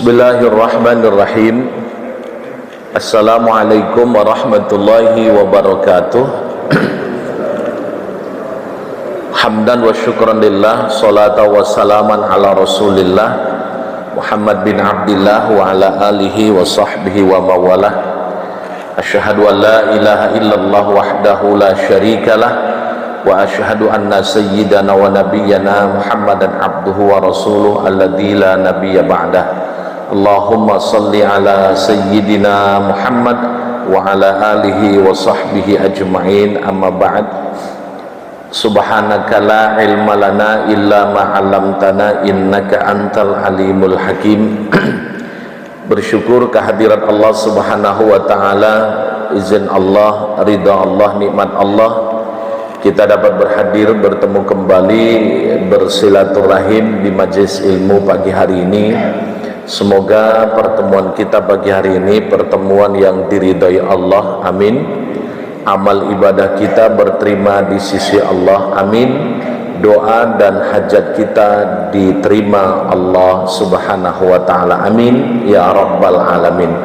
Bismillahirrahmanirrahim. Assalamualaikum warahmatullahi wabarakatuh. Hamdan wa syukran lillah, salatan wa salaman ala rasulillah Muhammad bin Abdillah wa ala alihi wa sahbihi wa mawalah. Asyhadu an la ilaha illallah wahdahu la syarikalah wa asyhadu anna sayyidana wa nabiyyana Muhammadan abduhu wa rasuluh alladzi la nabiyya ba'dah. Allahumma salli ala sayyidina Muhammad wa ala alihi wa sahbihi ajma'in, amma ba'd. Subhanaka la ilma lana illa ma 'allamtana innaka antal alimul hakim. Bersyukur kehadirat Allah Subhanahu wa taala, izin Allah, ridha Allah, nikmat Allah, kita dapat berhadir bertemu kembali bersilaturahim di majelis ilmu pagi hari ini. Semoga pertemuan kita pagi hari ini pertemuan yang diridhai Allah, amin. Amal ibadah kita berterima di sisi Allah, amin. Doa dan hajat kita diterima Allah Subhanahu wa taala, amin ya rabbal alamin.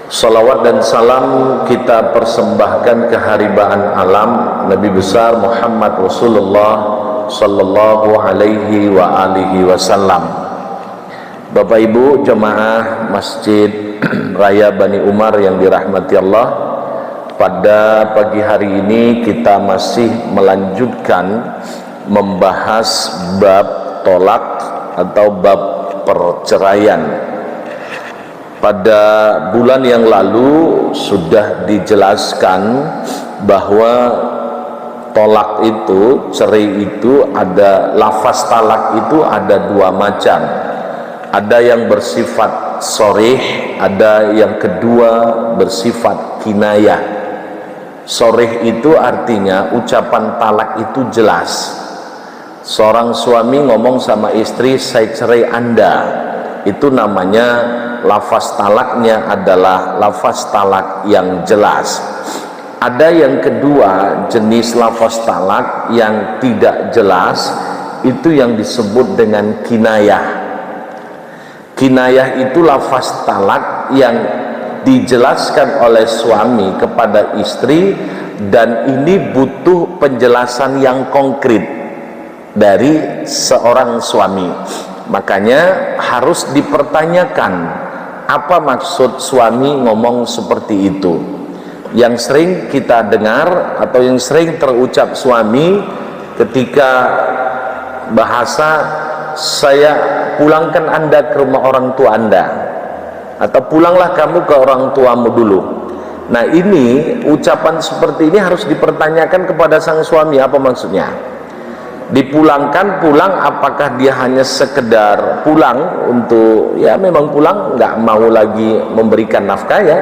Salawat dan salam kita persembahkan keharibaan alam Nabi besar Muhammad Rasulullah sallallahu alaihi wa alihi wasallam. Bapak Ibu jemaah Masjid Raya Bani Umar yang dirahmati Allah, pada pagi hari ini kita masih melanjutkan membahas bab tolak atau bab perceraian. Pada bulan yang lalu sudah dijelaskan bahwa tolak itu, cerai itu ada, lafaz talak itu ada dua macam. Ada yang bersifat sharih, ada yang kedua bersifat kinayah. Sharih itu artinya ucapan talak itu jelas. Seorang suami ngomong sama istri, saya cerai Anda, itu namanya lafaz talaknya adalah lafaz talak yang jelas. Ada yang kedua jenis lafaz talak yang tidak jelas, itu yang disebut dengan kinayah. Kinayah itu lafaz talak yang dijelaskan oleh suami kepada istri, dan ini butuh penjelasan yang konkret dari seorang suami. Makanya harus dipertanyakan apa maksud suami ngomong seperti itu. Yang sering kita dengar atau yang sering terucap suami ketika bahasa, saya pulangkan Anda ke rumah orang tua Anda, atau pulanglah kamu ke orang tuamu dulu. Nah, ini ucapan seperti ini harus dipertanyakan kepada sang suami, apa maksudnya. Dipulangkan, pulang apakah dia hanya sekedar pulang untuk ya memang pulang, nggak mau lagi memberikan nafkah ya,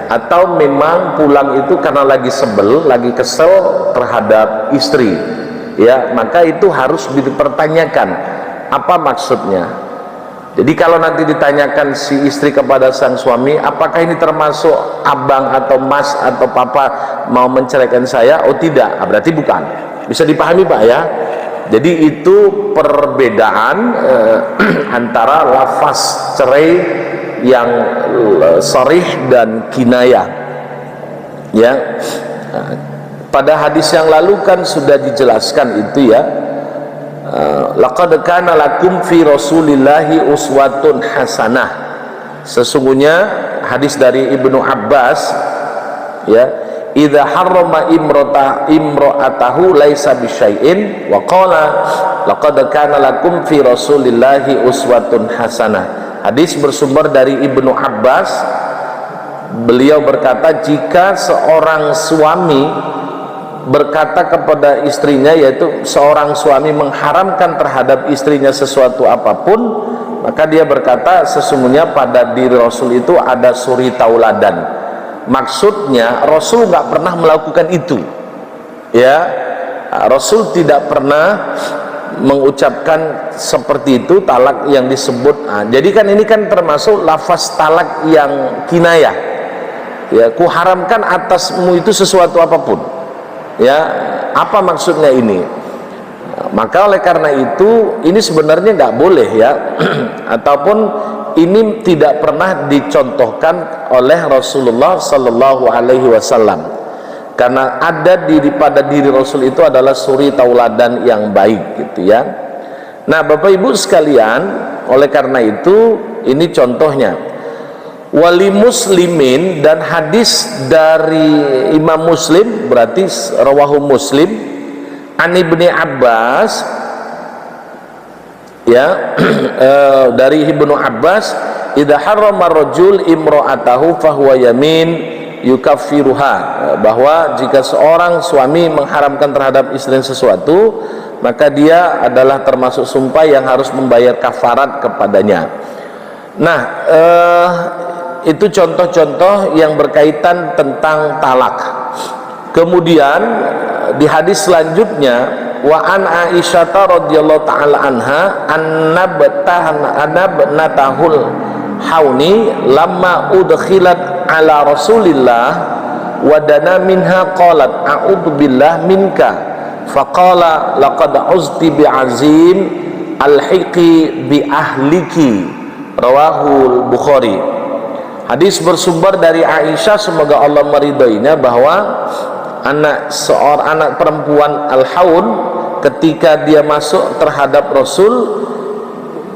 atau memang pulang itu karena lagi sebel, lagi kesel terhadap istri ya, maka itu harus dipertanyakan apa maksudnya. Jadi kalau nanti ditanyakan si istri kepada sang suami, apakah ini termasuk abang atau mas atau papa mau menceraikan saya? Oh tidak, berarti bukan. Bisa dipahami Pak ya. Jadi itu perbedaan antara lafaz cerai yang sharih dan kinayah. Ya. Pada hadis yang lalu kan sudah dijelaskan itu ya. Laqad kana lakum fi Rasulillahi uswatun hasanah. Sesungguhnya hadis dari Ibnu Abbas ya, idza harrama imra'atahu laisa bisyai'in wa qala laqad kana lakum fi Rasulillahi uswatun hasanah. Hadis bersumber dari Ibnu Abbas. Beliau berkata, jika seorang suami berkata kepada istrinya, yaitu seorang suami mengharamkan terhadap istrinya sesuatu apapun, maka dia berkata sesungguhnya pada diri Rasul itu ada suri tauladan. Maksudnya Rasul nggak pernah melakukan itu ya, Rasul tidak pernah mengucapkan seperti itu talak yang disebut. Jadi kan ini kan termasuk lafaz talak yang kinayah ya, kuharamkan atasmu itu sesuatu apapun ya. Apa maksudnya ini? Maka oleh karena itu ini sebenarnya nggak boleh ya ataupun ini tidak pernah dicontohkan oleh Rasulullah Sallallahu Alaihi Wasallam, karena ada pada diri Rasul itu adalah suri tauladan yang baik gitu ya. Nah Bapak Ibu sekalian, oleh karena itu ini contohnya. Wali muslimin, dan hadis dari Imam Muslim, berarti rawahu Muslim, an Ibni Abbas ya, dari Ibnu Abbas, idza harrama rajul imra'atahu fahuwa yamin yukaffiruha, bahwa jika seorang suami mengharamkan terhadap istrinya sesuatu, maka dia adalah termasuk sumpah yang harus membayar kafarat kepadanya. Nah itu contoh-contoh yang berkaitan tentang talak. Kemudian di hadis selanjutnya, wa an Aisyah radhiyallahu taala anha annabnatahul hauni lamma udkhilat ala Rasulillah wa dana minha qalat a'udzu billah minka faqala laqad uzti bi azim alhiqi bi ahliki, rawahul Bukhari. Hadis bersumber dari Aisyah, semoga Allah meridhoinya, bahwa seorang anak perempuan al-haun ketika dia masuk terhadap Rasul,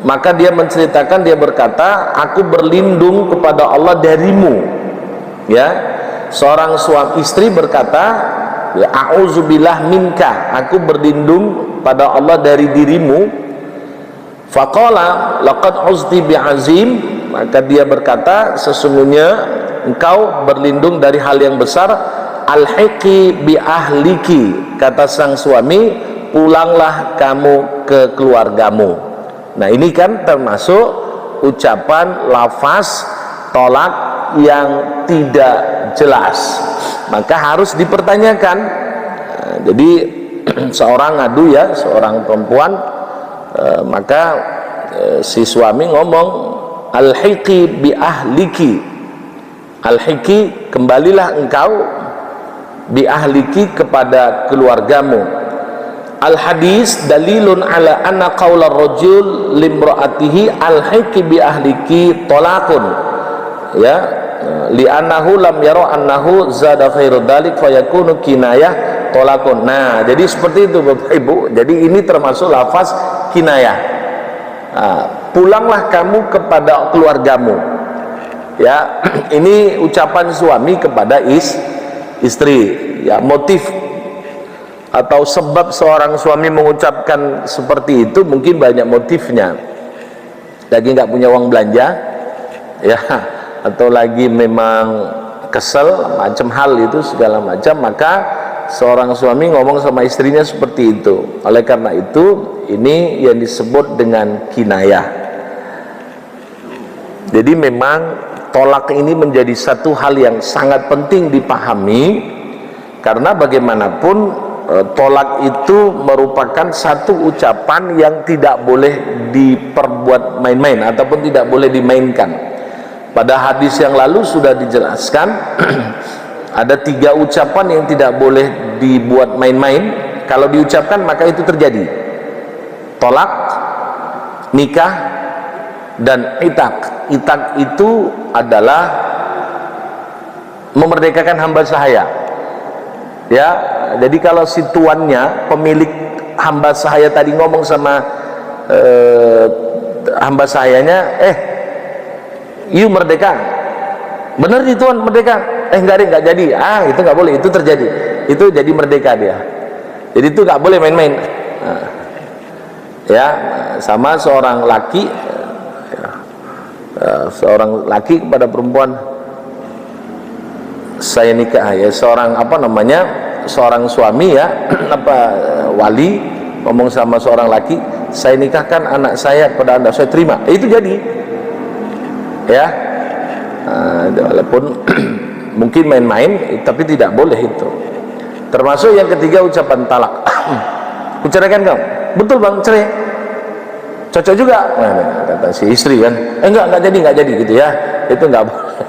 maka dia menceritakan, dia berkata, aku berlindung kepada Allah darimu ya. Seorang suami istri berkata, ya, a'udzubillah minka, aku berlindung pada Allah dari dirimu. Faqala laqad uzti bi'azim, maka dia berkata, sesungguhnya engkau berlindung dari hal yang besar. Alhiqi bi ahliki, kata sang suami, pulanglah kamu ke keluargamu. Nah ini kan termasuk ucapan lafaz tolak yang tidak jelas, maka harus dipertanyakan. Nah, jadi seorang ngadu ya, seorang perempuan, maka si suami ngomong, alhiqi bi ahliki, alhiqi, kembalilah engkau, bi ahliki, kepada keluargamu. Al hadis dalilun ala anna qaular rajul limraatihi alhiqi bi ahliki talaqun ya, li annahu lam yara annahu zada khairu dzalik fayakunu kinayah talaqun. Nah jadi seperti itu Bapak Ibu, jadi ini termasuk lafaz kinayah. Pulanglah kamu kepada keluargamu ya. Ini ucapan suami kepada istri ya. Motif atau sebab seorang suami mengucapkan seperti itu mungkin banyak motifnya. Lagi nggak punya uang belanja ya, atau lagi memang kesel, macam hal itu segala macam, maka seorang suami ngomong sama istrinya seperti itu. Oleh karena itu ini yang disebut dengan kinayah. Jadi memang tolak ini menjadi satu hal yang sangat penting dipahami, karena bagaimanapun tolak itu merupakan satu ucapan yang tidak boleh diperbuat main-main ataupun tidak boleh dimainkan. Pada hadis yang lalu sudah dijelaskan ada 3 ucapan yang tidak boleh dibuat main-main. Kalau diucapkan maka itu terjadi. Tolak, nikah, dan itak. Itak itu adalah memerdekakan hamba sahaya ya. Jadi kalau si tuannya, pemilik hamba sahaya tadi ngomong sama hamba sahayanya, you merdeka, bener nih tuan merdeka, enggak jadi, itu nggak boleh, itu terjadi, itu jadi merdeka dia. Jadi itu nggak boleh main-main. Ya, sama seorang laki, seorang laki kepada perempuan, saya nikah ya, seorang seorang suami ya, wali ngomong sama seorang laki, saya nikahkan anak saya kepada anda, saya terima. Itu jadi ya, walaupun mungkin main-main, tapi tidak boleh itu. Termasuk yang ketiga ucapan talak. Kuceraikan kau, betul bang, cerai, cocok juga. Nah, kata si istri kan, enggak jadi gitu ya, itu enggak boleh.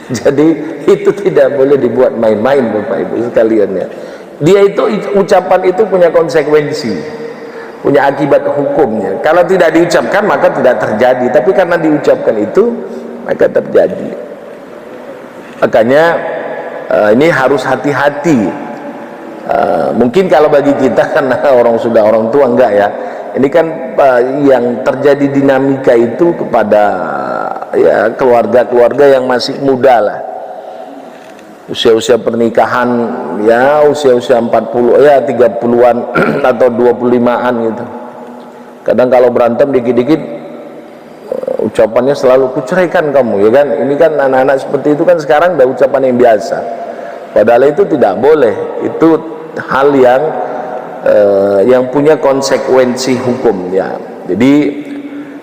Jadi itu tidak boleh dibuat main-main Bapak Ibu sekalian ya. Dia itu ucapan itu punya konsekuensi, punya akibat hukumnya. Kalau tidak diucapkan maka tidak terjadi, tapi karena diucapkan itu maka terjadi. Makanya ini harus hati-hati. Mungkin kalau bagi kita karena sudah orang tua enggak ya. Ini kan yang terjadi dinamika itu kepada ya keluarga-keluarga yang masih muda lah. Usia-usia pernikahan ya usia-usia 40 ya 30-an atau 25-an gitu. Kadang kalau berantem dikit-dikit ucapannya selalu kuceraikan kamu, ya kan? Ini kan anak-anak seperti itu kan sekarang udah ucapan yang biasa. Padahal itu tidak boleh. Itu hal yang punya konsekuensi hukum ya. Jadi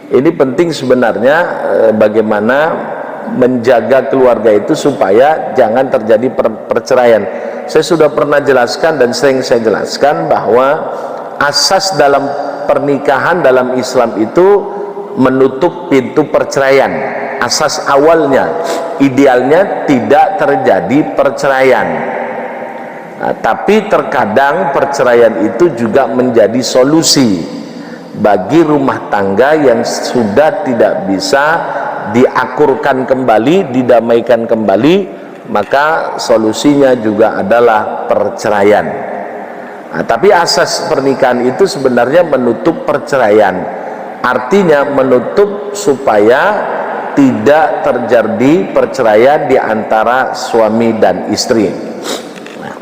ini penting sebenarnya bagaimana menjaga keluarga itu supaya jangan terjadi perceraian. Saya sudah pernah jelaskan dan sering saya jelaskan bahwa asas dalam pernikahan dalam Islam itu menutup pintu perceraian. Asas awalnya, idealnya tidak terjadi perceraian. Nah, tapi terkadang perceraian itu juga menjadi solusi bagi rumah tangga yang sudah tidak bisa diakurkan kembali, didamaikan kembali, maka solusinya juga adalah perceraian. Nah, tapi asas pernikahan itu sebenarnya menutup perceraian, artinya menutup supaya tidak terjadi perceraian di antara suami dan istri. Nah,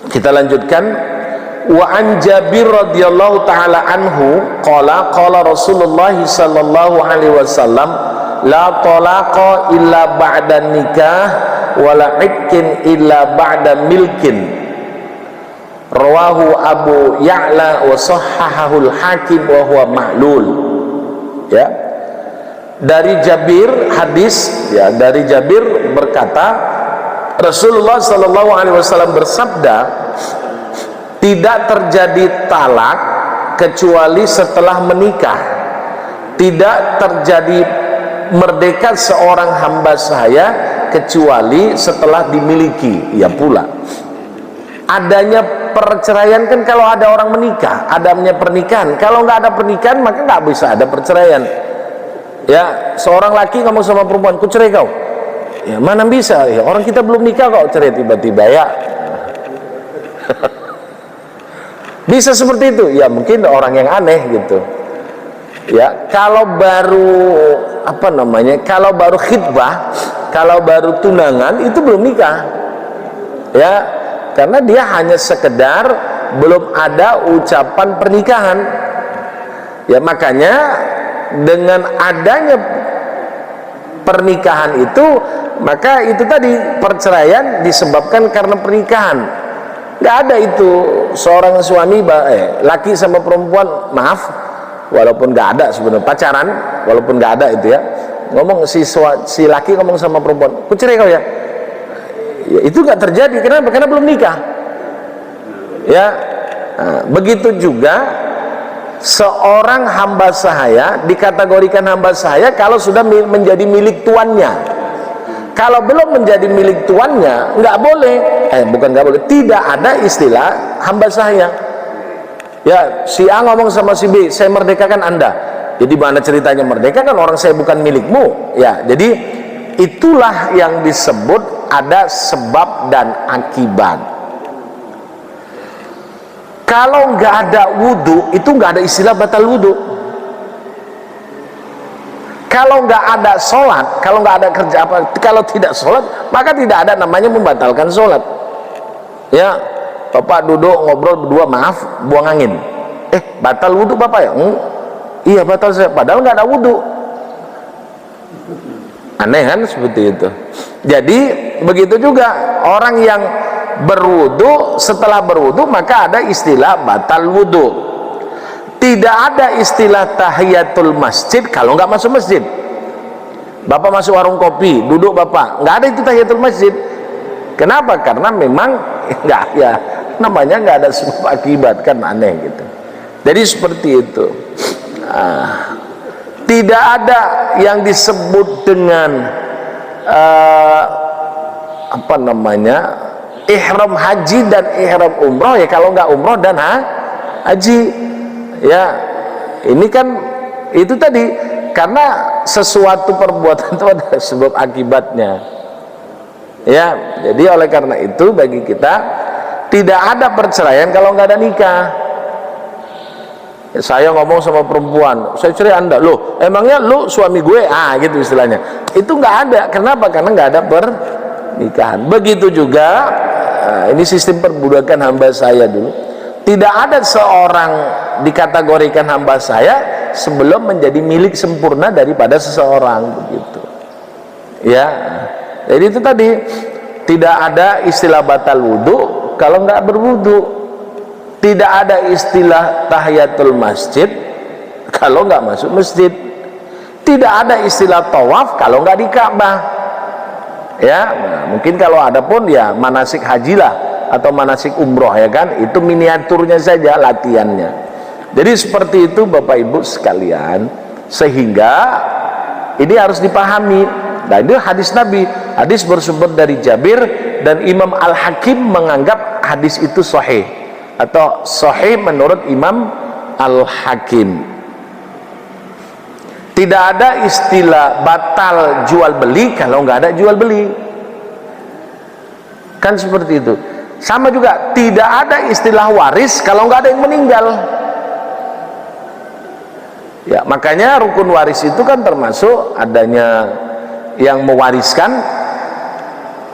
kita lanjutkan. Wa an Jabir radhiyallahu taala anhu qala qala Rasulullah sallallahu alaihi wasallam la talaqa illa ba'da nikah wala itkin illa ba'da milkin, rawahu Abu Ya'la wa sahhahahu al-Hakim wa huwa ma'lul. Ya, dari Jabir hadis ya, dari Jabir berkata Rasulullah sallallahu alaihi wasallam bersabda, tidak terjadi talak kecuali setelah menikah, tidak terjadi merdeka seorang hamba saya kecuali setelah dimiliki. Ya pula adanya perceraian kan kalau ada orang menikah, adanya pernikahan. Kalau nggak ada pernikahan maka nggak bisa ada perceraian. Ya, seorang laki ngomong sama perempuan, ku cerai kau. Ya mana bisa, ya orang kita belum nikah kok cerai tiba-tiba ya. Bisa seperti itu ya, mungkin orang yang aneh gitu ya. Kalau baru kalau baru khitbah, kalau baru tunangan itu belum nikah ya, karena dia hanya sekedar belum ada ucapan pernikahan ya. Makanya dengan adanya pernikahan itu, maka itu tadi perceraian disebabkan karena pernikahan. Nggak ada itu seorang suami laki sama perempuan, maaf, walaupun nggak ada sebenarnya pacaran, walaupun nggak ada itu ya, ngomong si laki ngomong sama perempuan, ku cerai kau ya. Ya itu nggak terjadi. Kenapa? Karena belum nikah ya. Nah, begitu juga seorang hamba sahaya dikategorikan hamba sahaya kalau sudah menjadi milik tuannya. Kalau belum menjadi milik tuannya nggak boleh, bukan nggak boleh, tidak ada istilah hamba sahaya ya. Si A ngomong sama si B, saya merdekakan anda. Jadi mana ceritanya merdeka, kan orang saya bukan milikmu ya. Jadi itulah yang disebut ada sebab dan akibat. Kalau nggak ada wudhu, itu nggak ada istilah batal wudhu. Kalau nggak ada sholat, kalau nggak ada kerja apa, kalau tidak sholat, maka tidak ada namanya membatalkan sholat. Ya, bapak duduk ngobrol berdua, maaf, buang angin. Batal wudhu bapak ya? Iya batal saya, padahal nggak ada wudhu. Aneh kan seperti itu. Jadi begitu juga orang yang berwudhu, setelah berwudhu maka ada istilah batal wudhu. Tidak ada istilah tahiyatul masjid kalau nggak masuk masjid. Bapak masuk warung kopi, duduk bapak, nggak ada itu tahiyatul masjid. Kenapa? Karena memang nggak ya, namanya nggak ada sebab akibat, kan aneh gitu. Jadi seperti itu. Tidak ada yang disebut dengan ihram haji dan ihram umroh ya, kalau nggak umroh dan haji ya. Ini kan itu tadi, karena sesuatu perbuatan itu ada sebab akibatnya ya. Jadi oleh karena itu bagi kita tidak ada perceraian kalau nggak ada nikah. Ya, saya ngomong sama perempuan, saya cerai Anda, loh emangnya lu suami gue, gitu istilahnya. Itu nggak ada. Kenapa? Karena nggak ada pernikahan. Begitu juga ini sistem perbudakan hamba saya dulu. Tidak ada seorang dikategorikan hamba saya sebelum menjadi milik sempurna daripada seseorang, begitu ya. Jadi itu tadi, tidak ada istilah batal wudhu kalau nggak berwudhu, tidak ada istilah tahiyatul masjid kalau nggak masuk masjid, tidak ada istilah tawaf kalau nggak di Ka'bah ya. Nah, mungkin kalau ada pun ya manasik haji lah atau manasik umroh ya kan, itu miniaturnya saja, latihannya. Jadi seperti itu Bapak Ibu sekalian, sehingga ini harus dipahami. Nah ini hadis Nabi, hadis bersumber dari Jabir, dan Imam Al-Hakim menganggap hadis itu sahih atau sahih menurut Imam Al-Hakim. Tidak ada istilah batal jual beli kalau nggak ada jual beli, kan seperti itu. Sama juga tidak ada istilah waris kalau nggak ada yang meninggal ya. Makanya rukun waris itu kan termasuk adanya yang mewariskan,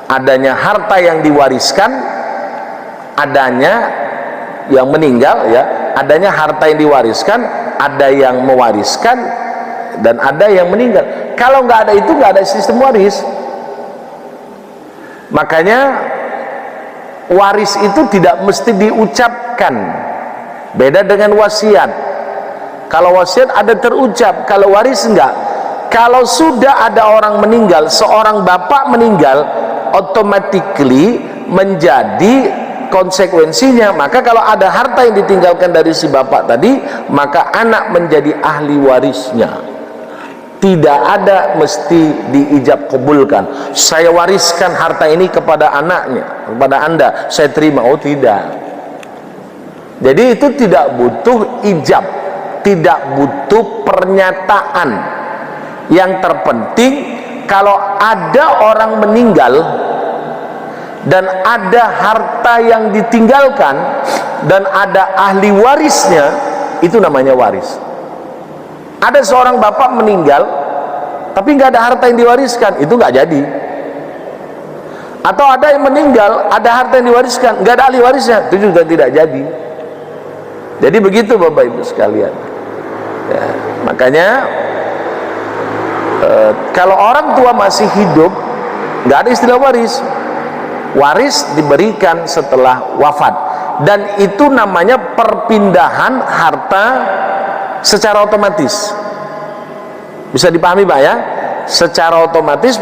adanya harta yang diwariskan, adanya yang meninggal ya, adanya harta yang diwariskan, ada yang mewariskan, dan ada yang meninggal. Kalau nggak ada itu nggak ada sistem waris. Makanya waris itu tidak mesti diucapkan, beda dengan wasiat. Kalau wasiat ada terucap, kalau waris enggak. Kalau sudah ada orang meninggal, seorang bapak meninggal, automatically menjadi konsekuensinya, maka kalau ada harta yang ditinggalkan dari si bapak tadi, maka anak menjadi ahli warisnya. Tidak ada mesti diijab kabulkan, saya wariskan harta ini kepada anaknya, kepada Anda, saya terima. Oh tidak. Jadi itu tidak butuh ijab, tidak butuh pernyataan. Yang terpenting kalau ada orang meninggal dan ada harta yang ditinggalkan dan ada ahli warisnya, itu namanya waris. Ada seorang bapak meninggal tapi nggak ada harta yang diwariskan, itu nggak jadi. Atau ada yang meninggal ada harta yang diwariskan, nggak ada ahli warisnya, itu juga tidak jadi. Jadi begitu Bapak Ibu sekalian ya. Makanya kalau orang tua masih hidup nggak ada istilah waris. Waris diberikan setelah wafat, dan itu namanya perpindahan harta secara otomatis. Bisa dipahami Pak ya? Secara otomatis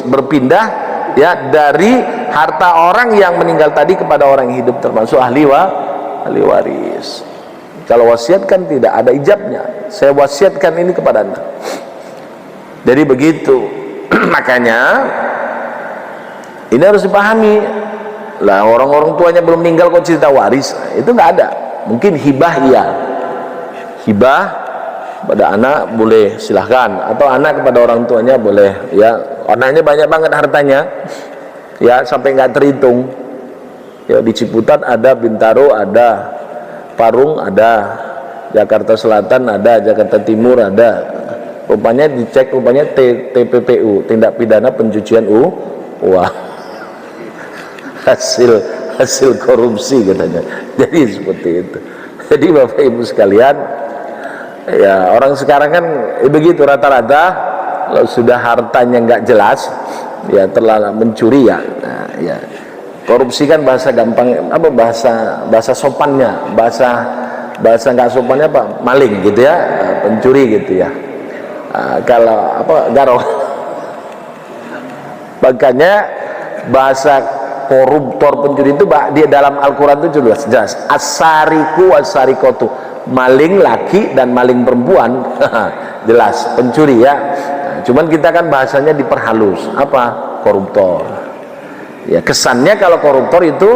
berpindah ya dari harta orang yang meninggal tadi kepada orang yang hidup, termasuk ahli waris. Kalau wasiat kan tidak ada ijabnya, saya wasiatkan ini kepada Anda. Jadi begitu. Makanya ini harus dipahami. Lah orang-orang tuanya belum meninggal kok cerita waris, itu nggak ada. Mungkin hibah iya, hibah pada anak boleh, silahkan, atau anak kepada orang tuanya boleh ya. Anaknya banyak banget hartanya ya, sampai nggak terhitung ya. Di Ciputat ada, Bintaro ada, Parung ada, Jakarta Selatan ada, Jakarta Timur ada. Rupanya dicek, rupanya TPPU, tindak pidana pencucian uang, hasil korupsi katanya. Jadi seperti itu. Jadi Bapak Ibu sekalian ya, orang sekarang kan begitu rata-rata, kalau sudah hartanya nggak jelas ya, terlalu mencuri ya. Nah, ya korupsi kan bahasa gampang, apa bahasa sopannya, bahasa nggak sopannya apa, maling gitu ya, pencuri gitu ya. Kalau apa, garong. Makanya bahasa koruptor, pencuri itu dia dalam Al-Quran itu jelas as-sariku was-sarikotu, maling laki dan maling perempuan jelas pencuri ya. Nah, cuman kita kan bahasanya diperhalus, apa, koruptor Ya, kesannya kalau koruptor itu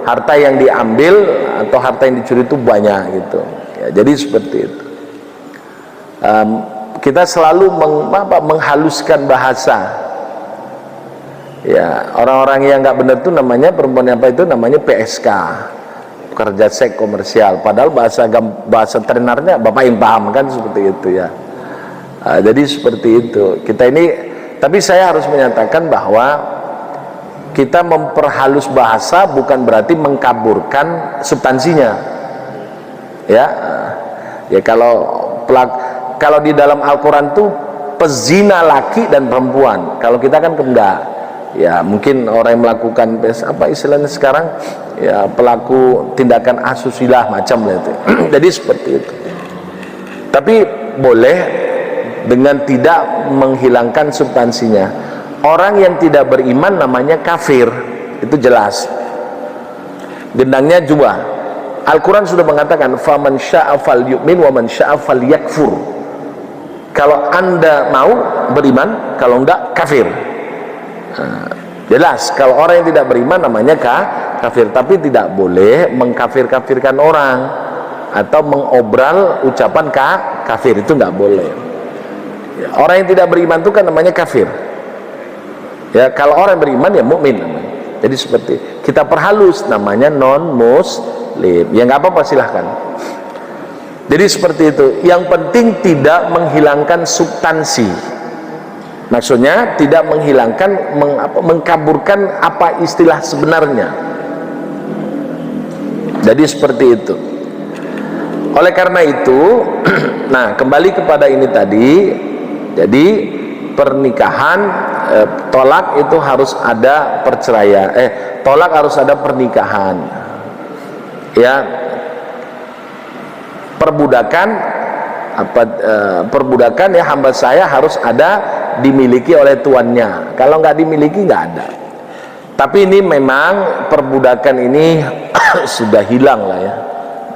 harta yang diambil atau harta yang dicuri itu banyak gitu. Ya, jadi seperti itu. Kita selalu menghaluskan bahasa. Ya, orang-orang yang nggak benar itu namanya, perempuan apa itu namanya PSK, pekerja seks komersial. Padahal bahasa terenarnya Bapak yang paham kan, seperti itu ya. Jadi seperti itu. Kita ini, tapi saya harus menyatakan bahwa kita memperhalus bahasa bukan berarti mengkaburkan substansinya. Ya, ya kalau di dalam Al-Quran tuh pezina laki dan perempuan. Kalau kita kan enggak. Ya, mungkin orang yang melakukan apa istilahnya sekarang, ya pelaku tindakan asusila macam itu. Jadi seperti itu. Tapi boleh dengan tidak menghilangkan substansinya. Orang yang tidak beriman namanya kafir, itu jelas. Gendangnya juga. Al-Quran sudah mengatakan, faman syaa falyu'min wa man syaa falyakfur. Kalau Anda mau beriman, kalau enggak kafir. Jelas, kalau orang yang tidak beriman namanya kafir. Tapi tidak boleh mengkafir-kafirkan orang atau mengobral ucapan kafir, itu enggak boleh. Orang yang tidak beriman itu kan namanya kafir. Ya, kalau orang beriman ya mukmin namanya. Jadi seperti kita perhalus namanya non muslim. Ya nggak apa-apa, silahkan. Jadi seperti itu. Yang penting tidak menghilangkan substansi. Maksudnya tidak menghilangkan, mengkaburkan apa istilah sebenarnya. Jadi seperti itu. Oleh karena itu, nah kembali kepada ini tadi. Jadi pernikahan, tolak itu harus ada perceraian, tolak harus ada pernikahan. Ya, perbudakan perbudakan ya hamba saya harus ada dimiliki oleh tuannya. Kalau nggak dimiliki nggak ada. Tapi ini memang perbudakan ini sudah hilang lah ya,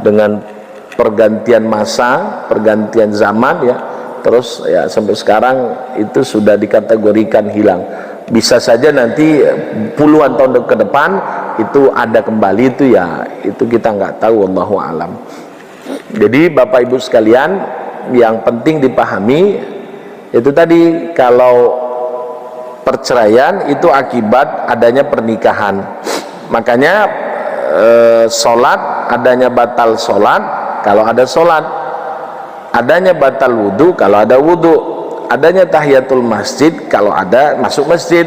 dengan pergantian masa, pergantian zaman ya. Terus ya sampai sekarang itu sudah dikategorikan hilang. Bisa saja nanti puluhan tahun ke depan itu ada kembali, itu ya itu kita nggak tahu, wallahu alam. Jadi Bapak Ibu sekalian, yang penting dipahami itu tadi, kalau perceraian itu akibat adanya pernikahan. Makanya sholat, adanya batal sholat kalau ada sholat, adanya batal wudhu kalau ada wudhu, adanya tahiyatul masjid kalau ada masuk masjid,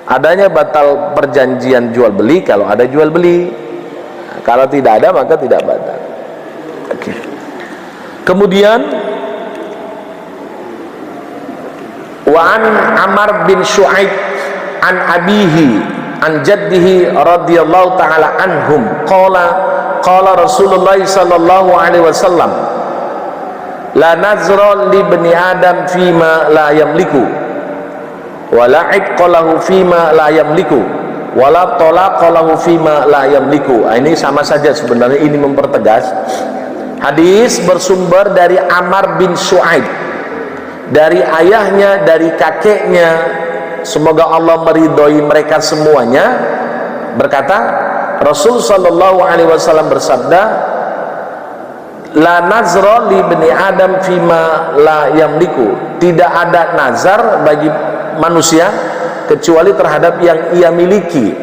adanya batal perjanjian jual beli kalau ada jual beli. Kalau tidak ada maka tidak batal. Oke. Kemudian wa an Amr bin Shu'aib an abihi an jaddihi radhiyallahu taala anhum qala Rasulullah sallallahu alaihi wasallam la nazra li bani adam fima la yamliku wa la itqa lahu fima la yamliku wa la talaqa lahu fima la yamliku. Ini sama saja sebenarnya, ini mempertegas. Hadis bersumber dari Amr bin Shu'aib, dari ayahnya, dari kakeknya, semoga Allah meridhoi mereka semuanya, berkata Rasul sallallahu alaihi wasallam bersabda, la nazra li bani adam fima la yamliku, tidak ada nazar bagi manusia kecuali terhadap yang ia miliki,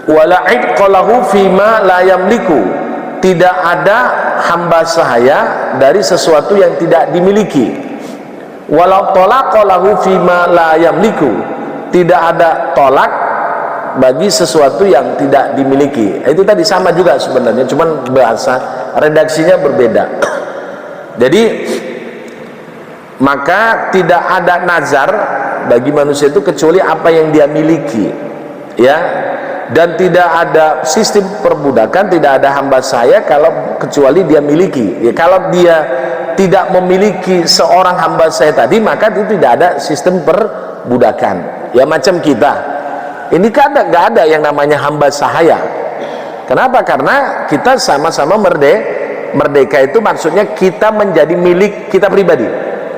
wala itqa lahu fima la yamliku, tidak ada hamba sahaya dari sesuatu yang tidak dimiliki, walau talaqa lahu fima la yamliku, tidak ada tolak bagi sesuatu yang tidak dimiliki. Itu tadi sama juga sebenarnya, cuman bahasa redaksinya berbeda. Jadi maka tidak ada nazar bagi manusia itu kecuali apa yang dia miliki, ya. Dan tidak ada sistem perbudakan, tidak ada hamba saya kalau kecuali dia miliki. Ya, kalau dia tidak memiliki seorang hamba saya tadi, maka itu tidak ada sistem perbudakan. Ya macam kita ini kan nggak ada yang namanya hamba sahaya. Kenapa? Karena kita sama-sama merdeka itu maksudnya kita menjadi milik kita pribadi,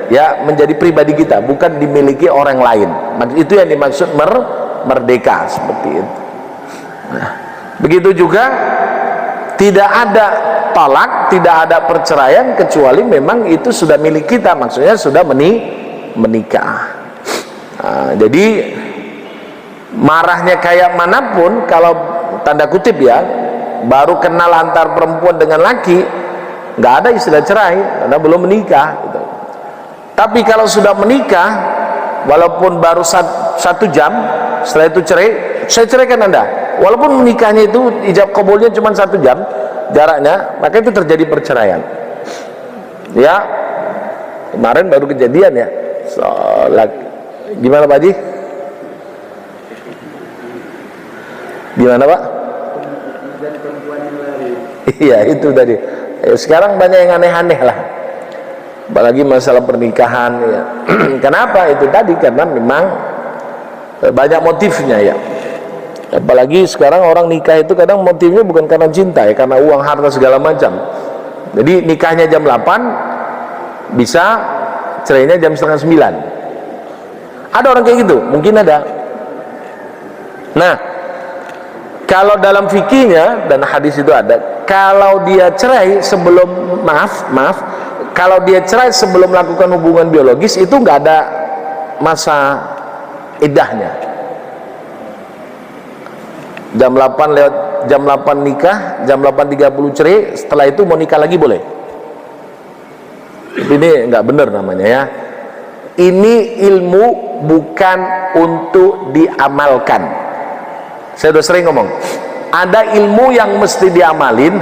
ya, menjadi pribadi kita, bukan dimiliki orang lain. Itu yang dimaksud merdeka seperti itu. Nah, begitu juga tidak ada talak, tidak ada perceraian kecuali memang itu sudah milik kita, maksudnya sudah menikah. Nah, jadi marahnya kayak manapun, kalau tanda kutip ya, baru kenal antar perempuan dengan laki, nggak ada istilah cerai karena belum menikah gitu. Tapi kalau sudah menikah, walaupun baru satu jam setelah itu cerai, saya ceraikan Anda, walaupun menikahnya itu ijab kabulnya cuma 1 jam jaraknya, maka itu terjadi perceraian. Ya, kemarin baru kejadian ya. Gimana Pak Haji? Gimana Pak? Iya itu tadi. Sekarang banyak yang aneh-aneh lah, apalagi masalah pernikahan ya. Kenapa itu tadi? Karena memang banyak motifnya ya. Apalagi sekarang orang nikah itu kadang motifnya bukan karena cinta ya, karena uang, harta, segala macam. Jadi nikahnya jam 8, bisa cerainya jam setengah 9. Ada orang kayak gitu? Mungkin ada. Nah, kalau dalam fikihnya dan hadis itu ada, kalau dia cerai sebelum kalau dia cerai sebelum melakukan hubungan biologis, itu nggak ada masa iddahnya. Jam 8 lewat jam 8 nikah, jam 8.30 cerai, setelah itu mau nikah lagi boleh. Ini nggak benar namanya ya. Ini ilmu bukan untuk diamalkan. Saya udah sering ngomong, ada ilmu yang mesti diamalin,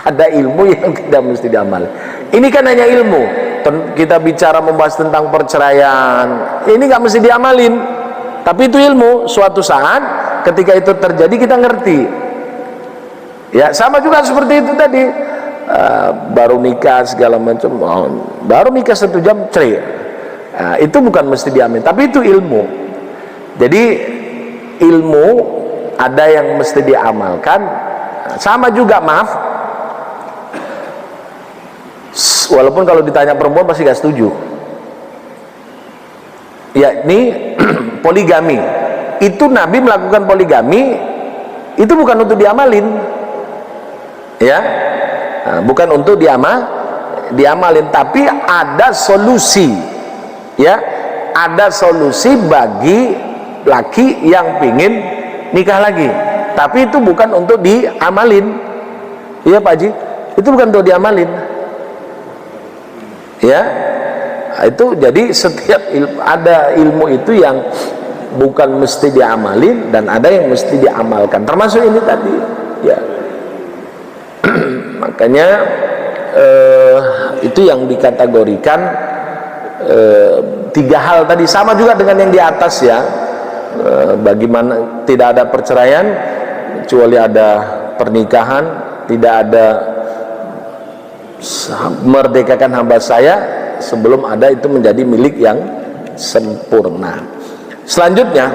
ada ilmu yang tidak mesti diamalin. Ini kan hanya ilmu. Kita bicara membahas tentang perceraian, ini nggak mesti diamalin, tapi itu ilmu. Suatu saat ketika itu terjadi kita ngerti. Ya sama juga seperti itu tadi, baru nikah segala macam, baru nikah 1 jam cerai, itu bukan mesti diamalin, tapi itu ilmu. Jadi ilmu ada yang mesti diamalkan. Sama juga, maaf, walaupun kalau ditanya perempuan pasti gak setuju, yakni poligami. Itu Nabi melakukan poligami, itu bukan untuk diamalin ya, bukan untuk diamalin, tapi ada solusi ya, ada solusi bagi laki yang pingin nikah lagi, tapi itu bukan untuk diamalin. Iya Pak Haji, itu bukan untuk diamalin ya. Itu jadi setiap ada ilmu itu yang bukan mesti diamalin dan ada yang mesti diamalkan, termasuk ini tadi ya. Makanya itu yang dikategorikan 3 hal tadi, sama juga dengan yang di atas ya. Bagaimana tidak ada perceraian kecuali ada pernikahan, tidak ada merdekakan hamba saya sebelum ada itu menjadi milik yang sempurna. Selanjutnya,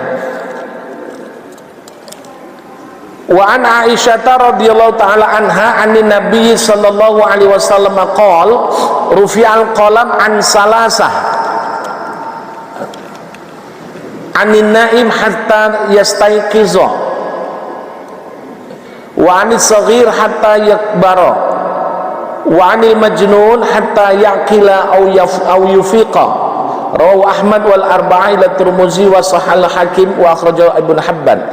wa an Aisyah radhiyallahu taala anha anin Nabi sallallahu alaihi wasallam qol rufi'al qalam an salasah anin naim hatta yastayqiza wa anis saghir hatta yakbara wa anil majnun hatta yaqila aw yufiqa. Rawahu Ahmad wal arba'ah ila Tirmidzi wa sahal Hakim wa akhrajahu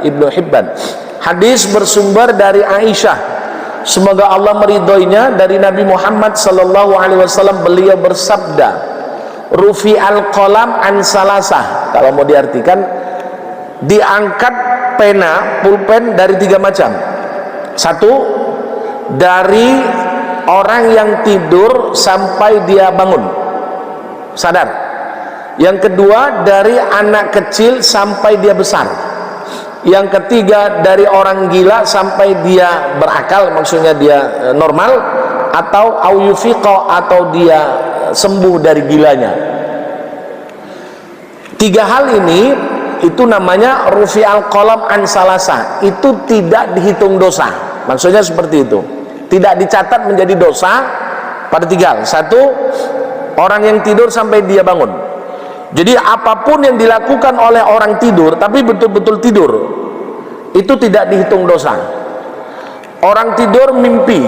Ibnu Hibban. Hadis bersumber dari Aisyah, semoga Allah meridhoinya, dari Nabi Muhammad sallallahu alaihi wasallam, beliau bersabda, rufi'al qalam an salasah. Kalau mau diartikan, diangkat pena, pulpen dari 3 macam. 1, dari orang yang tidur sampai dia bangun sadar. Yang kedua, dari anak kecil sampai dia besar. Yang ketiga, dari orang gila sampai dia berakal, maksudnya dia normal, atau auyufiqa, atau dia sembuh dari gilanya. 3 hal ini itu namanya rufi'al qalam an salasa. Itu tidak dihitung dosa, maksudnya seperti itu, tidak dicatat menjadi dosa pada 3 hal. 1, orang yang tidur sampai dia bangun. Jadi apapun yang dilakukan oleh orang tidur tapi betul-betul tidur, itu tidak dihitung dosa. Orang tidur mimpi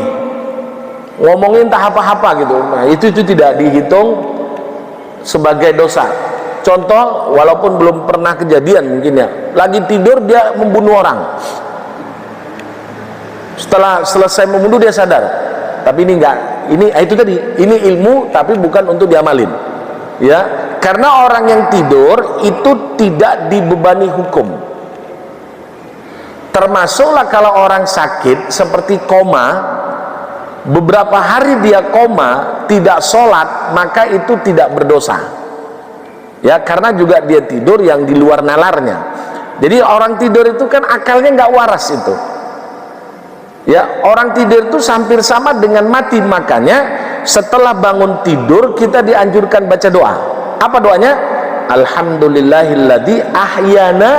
ngomongin entah apa-apa gitu, nah itu tidak dihitung sebagai dosa. Contoh, walaupun belum pernah kejadian mungkin ya, lagi tidur dia membunuh orang, setelah selesai membunuh dia sadar, tapi ini enggak, ini itu tadi, ini ilmu tapi bukan untuk diamalin ya, karena orang yang tidur itu tidak dibebani hukum. Termasuklah kalau orang sakit seperti koma, beberapa hari dia koma tidak sholat, maka itu tidak berdosa ya, karena juga dia tidur yang di luar nalarnya. Jadi orang tidur itu kan akalnya nggak waras itu ya, orang tidur itu hampir sama dengan mati. Makanya setelah bangun tidur kita dianjurkan baca doa. Apa doanya? Alhamdulillahilladzi ahyana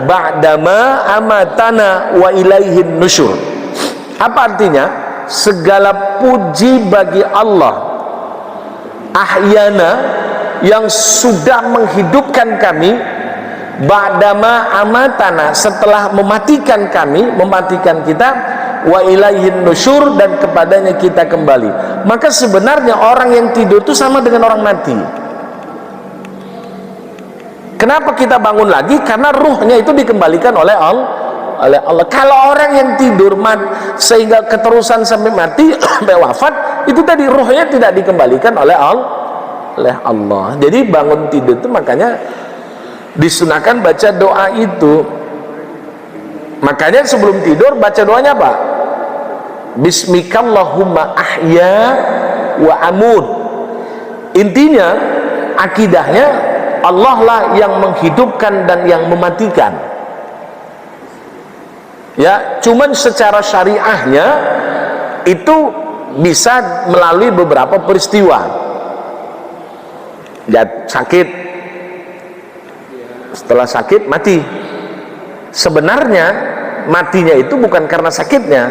ba'dama amatana wa ilaihin nusyur. Apa artinya? Segala puji bagi Allah ahyana, yang sudah menghidupkan kami, ba'dama amatana, setelah mematikan kami, mematikan kita, wa ilaihin nusyur, dan kepadanya kita kembali. Maka sebenarnya orang yang tidur itu sama dengan orang mati. Kenapa kita bangun lagi? Karena ruhnya itu dikembalikan oleh Allah. Kalau orang yang tidur sehingga keterusan sampai mati sampai wafat, itu tadi ruhnya tidak dikembalikan oleh Allah. Jadi bangun tidur itu makanya disunahkan baca doa itu. Makanya sebelum tidur baca doanya apa? Bismikallahumma ahya wa amut. Intinya akidahnya Allah lah yang menghidupkan dan yang mematikan ya, cuman secara syariahnya itu bisa melalui beberapa peristiwa. Sakit, setelah sakit mati. Sebenarnya matinya itu bukan karena sakitnya